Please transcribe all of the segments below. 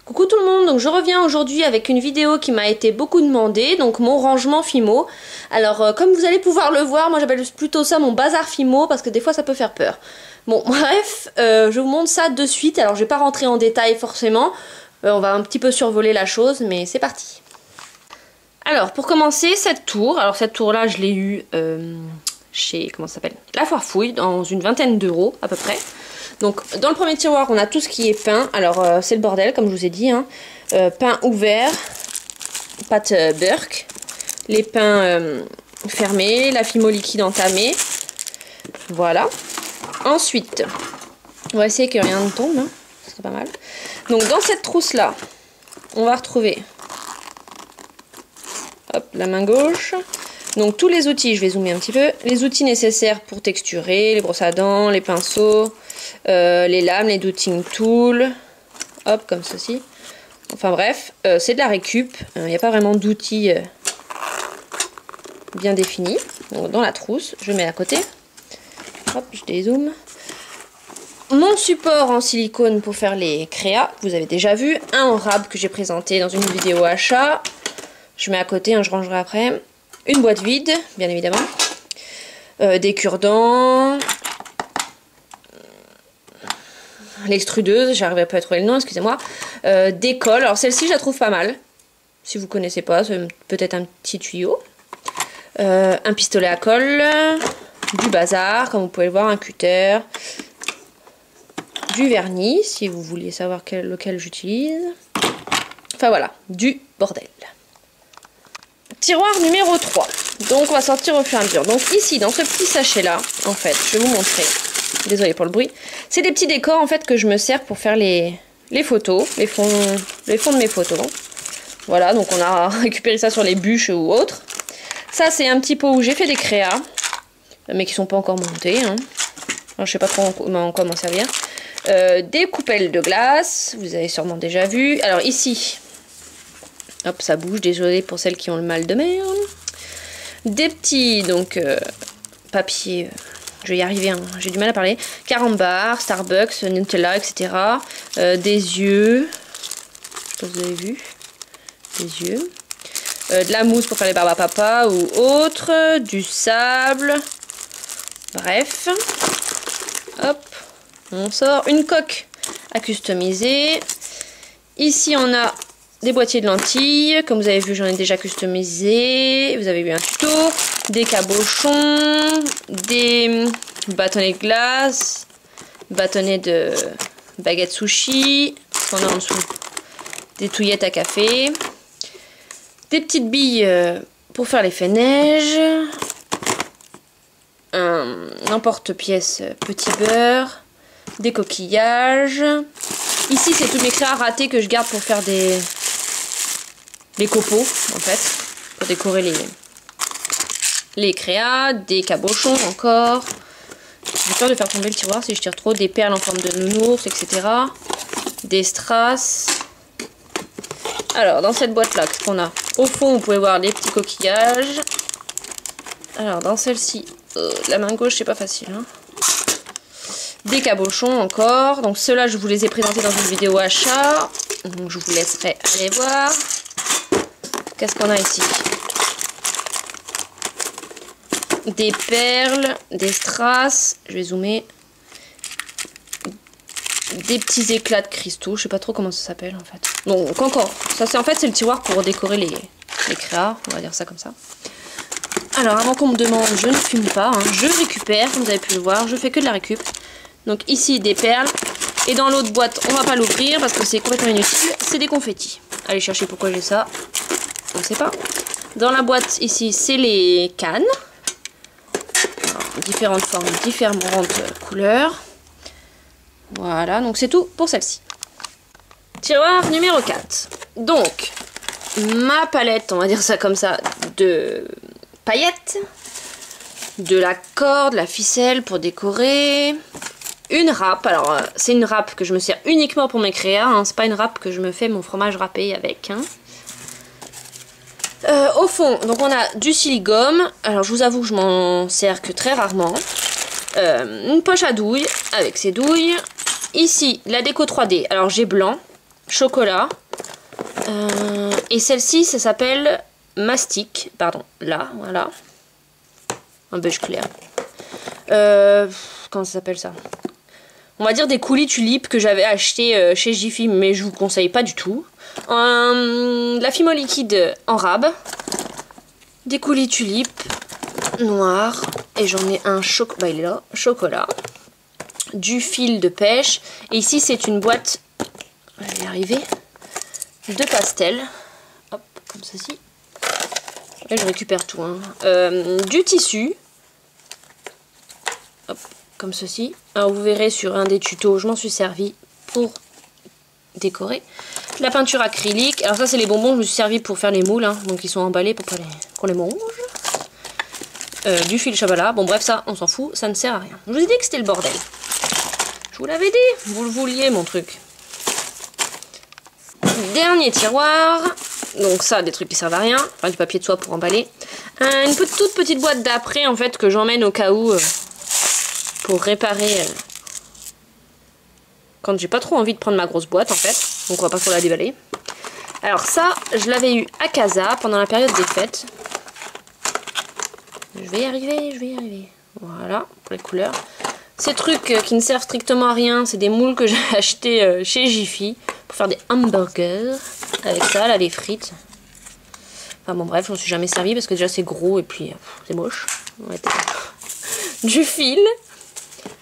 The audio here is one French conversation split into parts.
Coucou tout le monde, donc je reviens aujourd'hui avec une vidéo qui m'a été beaucoup demandée, donc mon rangement Fimo. Alors comme vous allez pouvoir le voir, moi j'appelle plutôt ça mon bazar Fimo parce que des fois ça peut faire peur. Bon bref, je vous montre ça de suite, alors je vais pas rentrer en détail forcément, on va un petit peu survoler la chose, mais c'est parti. Alors pour commencer, cette tour là je l'ai eue chez, comment ça s'appelle, La Foire Fouille, dans une vingtaine d'euros à peu près. Donc dans le premier tiroir on a tout ce qui est pain, alors c'est le bordel comme je vous ai dit, hein. Pain ouvert, pâte Burke, les pains fermés, la Fimo liquide entamée, voilà. Ensuite, on va essayer que rien ne tombe, hein. Ce serait pas mal. Donc dans cette trousse là, on va retrouver, hop, la main gauche. Donc tous les outils, je vais zoomer un petit peu, les outils nécessaires pour texturer, les brosses à dents, les pinceaux, les lames, les dotting tools, hop, comme ceci. Enfin bref, c'est de la récup, il n'y a pas vraiment d'outils bien définis. Donc dans la trousse, je mets à côté, hop, je dézoome. Mon support en silicone pour faire les créas, vous avez déjà vu, un rab que j'ai présenté dans une vidéo achat, je mets à côté, je rangerai après. Une boîte vide, bien évidemment. Des cure-dents. L'extrudeuse, j'arriverai pas à trouver le nom, excusez-moi. Des colles, alors celle-ci je la trouve pas mal. Si vous connaissez pas, c'est peut-être un petit tuyau. Un pistolet à colle. Du bazar, comme vous pouvez le voir, un cutter. Du vernis, si vous vouliez savoir lequel j'utilise. Enfin voilà, du bordel. Tiroir numéro 3, donc on va sortir au fur et à mesure. Donc ici, dans ce petit sachet là, en fait, je vais vous montrer, désolée pour le bruit, c'est des petits décors en fait que je me sers pour faire les photos, les fonds de mes photos. Voilà, donc on a récupéré ça sur les bûches ou autres. Ça c'est un petit pot où j'ai fait des créas, mais qui sont pas encore montés, hein. Alors, je sais pas trop comment m'en servir. Des coupelles de glace, vous avez sûrement déjà vu. Alors ici... Hop, ça bouge, désolé pour celles qui ont le mal de mer. Des petits, donc, papier, je vais y arriver, hein, j'ai du mal à parler. Carambar, Starbucks, Nutella, etc. Des yeux, je sais pas si vous avez vu, des yeux. De la mousse pour faire les barbes à papa ou autre, du sable, bref. Hop, on sort une coque à customiser. Ici, on a... des boîtiers de lentilles, comme vous avez vu j'en ai déjà customisé, vous avez vu un tuto, des cabochons, des bâtonnets de glace, bâtonnets de baguettes sushi, ce qu'on a en dessous, des touillettes à café, des petites billes pour faire l'effet neige, un emporte-pièce petit beurre, des coquillages. Ici c'est tous mes créas ratés que je garde pour faire les copeaux en fait, pour décorer les créas, des cabochons encore. J'ai peur de faire tomber le tiroir si je tire trop, des perles en forme de nounours, etc. Des strass. Alors dans cette boîte là, qu'est-ce qu'on a? Au fond vous pouvez voir les petits coquillages. Alors dans celle-ci, la main gauche c'est pas facile, hein. Des cabochons encore, donc ceux-là je vous les ai présentés dans une vidéo achat, donc je vous laisserai aller voir. Qu'est-ce qu'on a ici? Des perles, des strass, je vais zoomer, des petits éclats de cristaux, je sais pas trop comment ça s'appelle en fait. Donc encore, ça c'est en fait c'est le tiroir pour décorer les créas, on va dire ça comme ça. Alors avant qu'on me demande, je ne fume pas, hein, je récupère, comme vous avez pu le voir, je fais que de la récup. Donc ici des perles, et dans l'autre boîte on va pas l'ouvrir parce que c'est complètement inutile, c'est des confettis. Allez chercher pourquoi j'ai ça, on ne sait pas. Dans la boîte ici c'est les cannes, alors, différentes formes, différentes couleurs. Voilà, donc c'est tout pour celle-ci. Tiroir numéro 4. Donc ma palette, on va dire ça comme ça, de paillettes, de la corde, la ficelle pour décorer. Une râpe, alors c'est une râpe que je me sers uniquement pour mes créas, hein. C'est pas une râpe que je me fais mon fromage râpé avec, hein. Au fond, donc on a du silicone, alors je vous avoue que je m'en sers que très rarement. Une poche à douille avec ses douilles. Ici la déco 3D, alors j'ai blanc, chocolat. Et celle-ci, ça s'appelle mastic. Pardon, là, voilà. Un beige clair. Comment ça s'appelle ça? On va dire des coulis tulipes que j'avais acheté chez Jiffy, mais je vous conseille pas du tout. La Fimo liquide en rab. Des coulis tulipes noirs. Et j'en ai un bah, il est là, chocolat. Du fil de pêche. Et ici, c'est une boîte, je vais y arriver, de pastel. Hop, comme ceci. Là, je récupère tout. Hein. Du tissu. Hop, comme ceci. Alors, vous verrez sur un des tutos, je m'en suis servi pour décorer. La peinture acrylique. Alors ça, c'est les bonbons, je me suis servi pour faire les moules. Hein. Donc, ils sont emballés pour qu'on les mange. Du fil Chabala. Bon, bref, ça, on s'en fout. Ça ne sert à rien. Je vous ai dit que c'était le bordel. Je vous l'avais dit. Vous le vouliez, mon truc. Dernier tiroir. Donc ça, des trucs qui servent à rien. Enfin, du papier de soie pour emballer. Une toute petite boîte d'après, en fait, que j'emmène au cas où pour réparer quand j'ai pas trop envie de prendre ma grosse boîte, en fait. Donc on va pas trop la déballer. Alors ça, je l'avais eu à Casa pendant la période des fêtes. Je vais y arriver. Voilà, pour les couleurs. Ces trucs qui ne servent strictement à rien, c'est des moules que j'ai achetés chez Jiffy pour faire des hamburgers. Avec ça, là, les frites. Enfin bon, bref, je m'en suis jamais servi parce que déjà c'est gros et puis c'est moche. Du fil.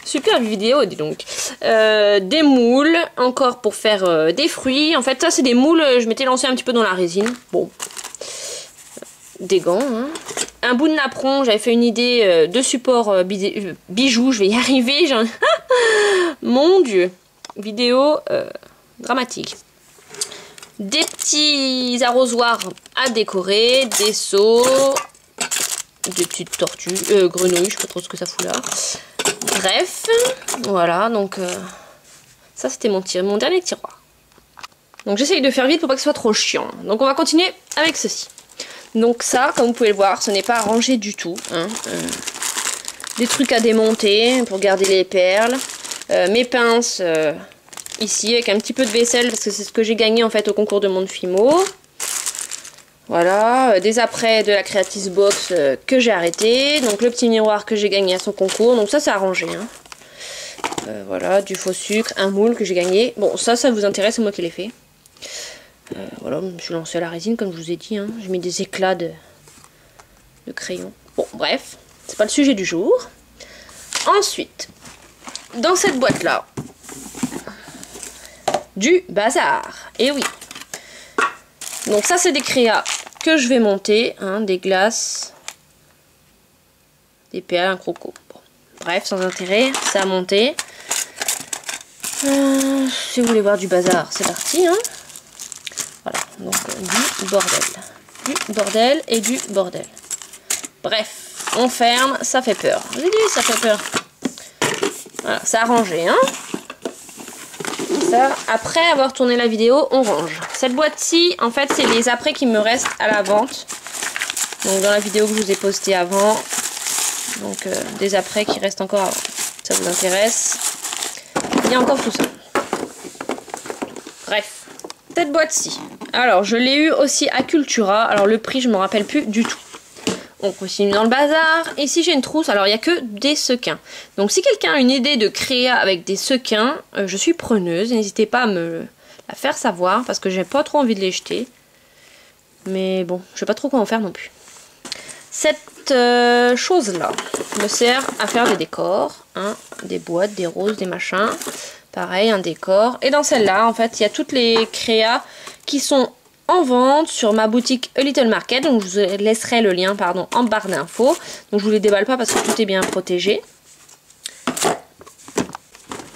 Super vidéo, dis donc. Des moules, encore pour faire des fruits. En fait, ça, c'est des moules, je m'étais lancé un petit peu dans la résine. Bon. Des gants, hein. Un bout de napperon, j'avais fait une idée de support bijoux, je vais y arriver. Mon Dieu. Vidéo dramatique. Des petits arrosoirs à décorer, des seaux, des petites tortues, grenouilles, je sais pas trop ce que ça fout là. Bref, voilà, donc ça c'était mon dernier tiroir. Donc j'essaye de faire vite pour pas que ce soit trop chiant. Donc on va continuer avec ceci. Donc ça, comme vous pouvez le voir, ce n'est pas rangé du tout. Hein. Des trucs à démonter pour garder les perles. Mes pinces ici avec un petit peu de vaisselle parce que c'est ce que j'ai gagné en fait au concours de Monde Fimo. Voilà, des apprêts de la Creatis Box que j'ai arrêté. Donc le petit miroir que j'ai gagné à son concours. Donc ça c'est arrangé. Hein. Voilà, du faux sucre, un moule que j'ai gagné. Bon, ça vous intéresse, c'est moi qui l'ai fait. Voilà, je me suis lancée à la résine comme je vous ai dit. Hein. J'ai mis des éclats de crayon. Bon, bref, c'est pas le sujet du jour. Ensuite, dans cette boîte-là, du bazar. Et oui. Donc ça, c'est des créas que je vais monter. Hein, des glaces, des perles, un croco. Bon, bref, sans intérêt, c'est à monter. Si vous voulez voir du bazar, c'est parti. Hein. Voilà, donc du bordel. Du bordel et du bordel. Bref, on ferme, ça fait peur. Je vous ai dit, ça fait peur. Voilà, c'est arrangé, hein. Ça, après avoir tourné la vidéo, on range. Cette boîte-ci, en fait, c'est les apprêts qui me restent à la vente. Donc dans la vidéo que je vous ai postée avant. Donc des apprêts qui restent encore avant. Ça vous intéresse. Il y a encore tout ça. Bref. Cette boîte-ci. Alors, je l'ai eu aussi à Cultura. Alors, le prix, je ne me rappelle plus du tout. On continue dans le bazar. Ici, j'ai une trousse. Alors, il n'y a que des sequins. Donc, si quelqu'un a une idée de créa avec des sequins, je suis preneuse. N'hésitez pas à me la faire savoir parce que j'ai pas trop envie de les jeter. Mais bon, je sais pas trop quoi en faire non plus. Cette chose-là me sert à faire des décors. Hein, des boîtes, des roses, des machins. Pareil, un décor. Et dans celle-là, en fait, il y a toutes les créas qui sont en vente sur ma boutique A Little Market. Donc, je vous laisserai le lien, pardon, en barre d'infos. Donc, je vous les déballe pas parce que tout est bien protégé.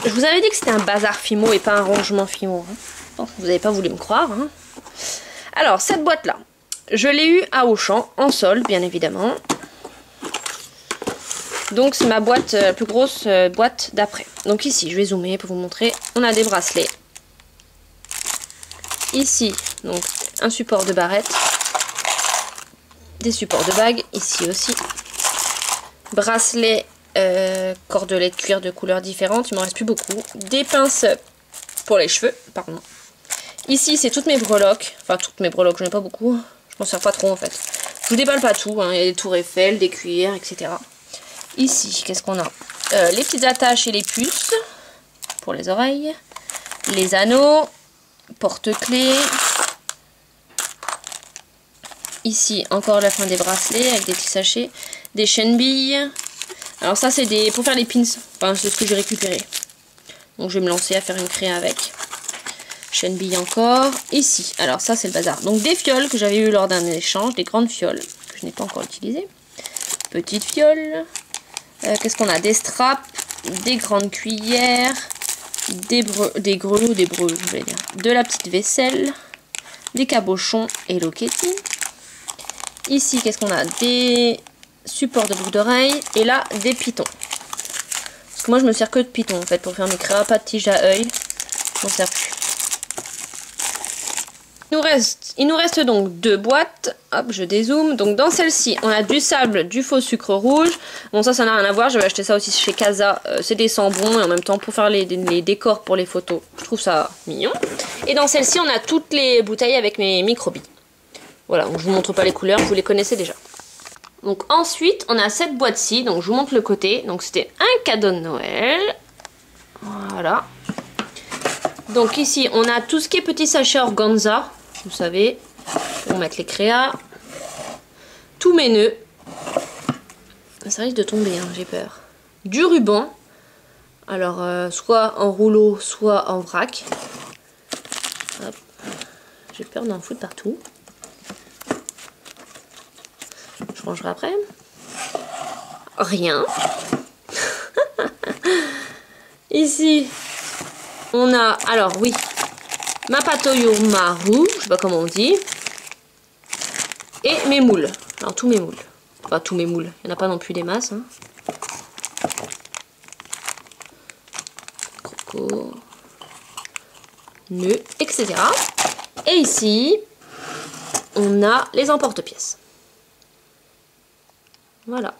Je vous avais dit que c'était un bazar Fimo et pas un rangement Fimo. Hein. Bon, vous n'avez pas voulu me croire. Hein. Alors, cette boîte-là, je l'ai eue à Auchan, en solde, bien évidemment. Donc c'est ma boîte, la plus grosse boîte d'après. Donc ici, je vais zoomer pour vous montrer. On a des bracelets. Ici, donc un support de barrette. Des supports de bagues. Ici aussi. Bracelets, cordelets de cuir de couleurs différentes. Il m'en reste plus beaucoup. Des pinces pour les cheveux, pardon. Ici, c'est toutes mes breloques. Enfin, toutes mes breloques, j'en ai pas beaucoup. Je m'en sers pas trop en fait. Je vous déballe pas tout, hein. Il y a des tours Eiffel, des cuillères, etc. Ici, qu'est-ce qu'on a? Les petites attaches et les puces pour les oreilles. Les anneaux, porte-clés. Ici, encore la fin des bracelets avec des petits sachets. Des chaînes billes. Alors ça, c'est pour faire les pins. Enfin, c'est ce que j'ai récupéré. Donc je vais me lancer à faire une créa avec. Chaîne bille encore. Ici, alors ça c'est le bazar. Donc des fioles que j'avais eu lors d'un échange, des grandes fioles que je n'ai pas encore utilisées. Petites fioles. Qu'est-ce qu'on a? Des straps, des grandes cuillères, des grelots, des breux, je vais dire. De la petite vaisselle, des cabochons Hello Kitty. Ici, qu'est-ce qu'on a? Des supports de boucles d'oreilles et là des pitons. Parce que moi je me sers que de pitons en fait pour faire mes créas, pas de tige à œil. Je m'en sers plus. Il nous reste donc 2 boîtes. Hop, je dézoome. Donc dans celle-ci, on a du sable, du faux sucre rouge. Bon, ça n'a rien à voir. J'avais acheté ça aussi chez Casa. C'est des sambons et en même temps pour faire les décors pour les photos. Je trouve ça mignon. Et dans celle-ci, on a toutes les bouteilles avec mes microbilles. Voilà, donc je vous montre pas les couleurs, vous les connaissez déjà. Donc ensuite, on a cette boîte-ci. Donc je vous montre le côté. Donc c'était un cadeau de Noël. Voilà. Donc ici, on a tout ce qui est petit sachet organza. Vous savez, pour mettre les créas. Tous mes nœuds. Ça risque de tomber, hein, j'ai peur. Du ruban. Alors, soit en rouleau, soit en vrac. J'ai peur d'en foutre partout. Je rangerai après. Rien. Ici, on a... Alors, oui. Ma pâte au maru, je sais pas comment on dit. Et mes moules. Alors tous mes moules. Enfin tous mes moules. Il n'y en a pas non plus des masses. Hein. Croco. Nœuds, etc. Et ici, on a les emporte-pièces. Voilà.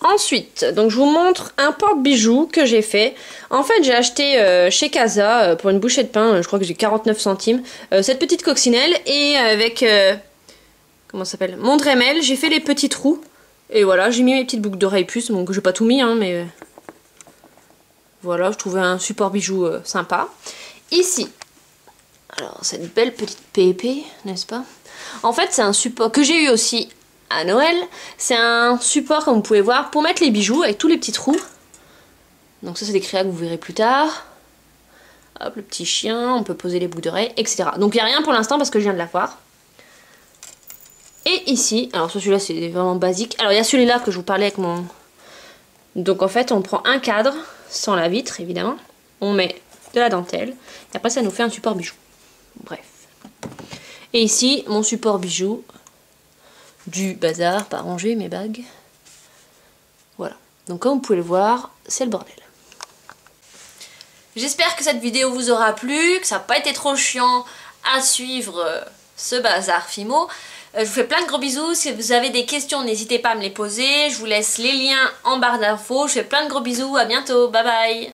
Ensuite, donc je vous montre un porte-bijoux que j'ai fait. En fait, j'ai acheté chez Casa pour une bouchée de pain, je crois que j'ai 49 centimes, cette petite coccinelle et avec, comment ça s'appelle, mon Dremel, j'ai fait les petits trous. Et voilà, j'ai mis mes petites boucles d'oreilles puces, donc j'ai pas tout mis, hein, mais voilà, je trouvais un support bijou sympa. Ici, alors cette belle petite pépé, n'est-ce pas? En fait, c'est un support que j'ai eu aussi à Noël. C'est un support, comme vous pouvez voir, pour mettre les bijoux avec tous les petits trous. Donc ça, c'est des créas que vous verrez plus tard. Hop, le petit chien, on peut poser les boucles d'oreilles, etc. Donc il n'y a rien pour l'instant parce que je viens de la voir. Et ici, alors celui-là, c'est vraiment basique. Alors il y a celui-là que je vous parlais avec mon... Donc en fait, on prend un cadre, sans la vitre, évidemment. On met de la dentelle. Et après, ça nous fait un support bijou. Bref. Et ici, mon support bijou. Du bazar, pas rangé mes bagues. Voilà. Donc comme vous pouvez le voir, c'est le bordel. J'espère que cette vidéo vous aura plu, que ça n'a pas été trop chiant à suivre ce bazar Fimo. Je vous fais plein de gros bisous. Si vous avez des questions, n'hésitez pas à me les poser. Je vous laisse les liens en barre d'infos. Je fais plein de gros bisous. À bientôt. Bye bye.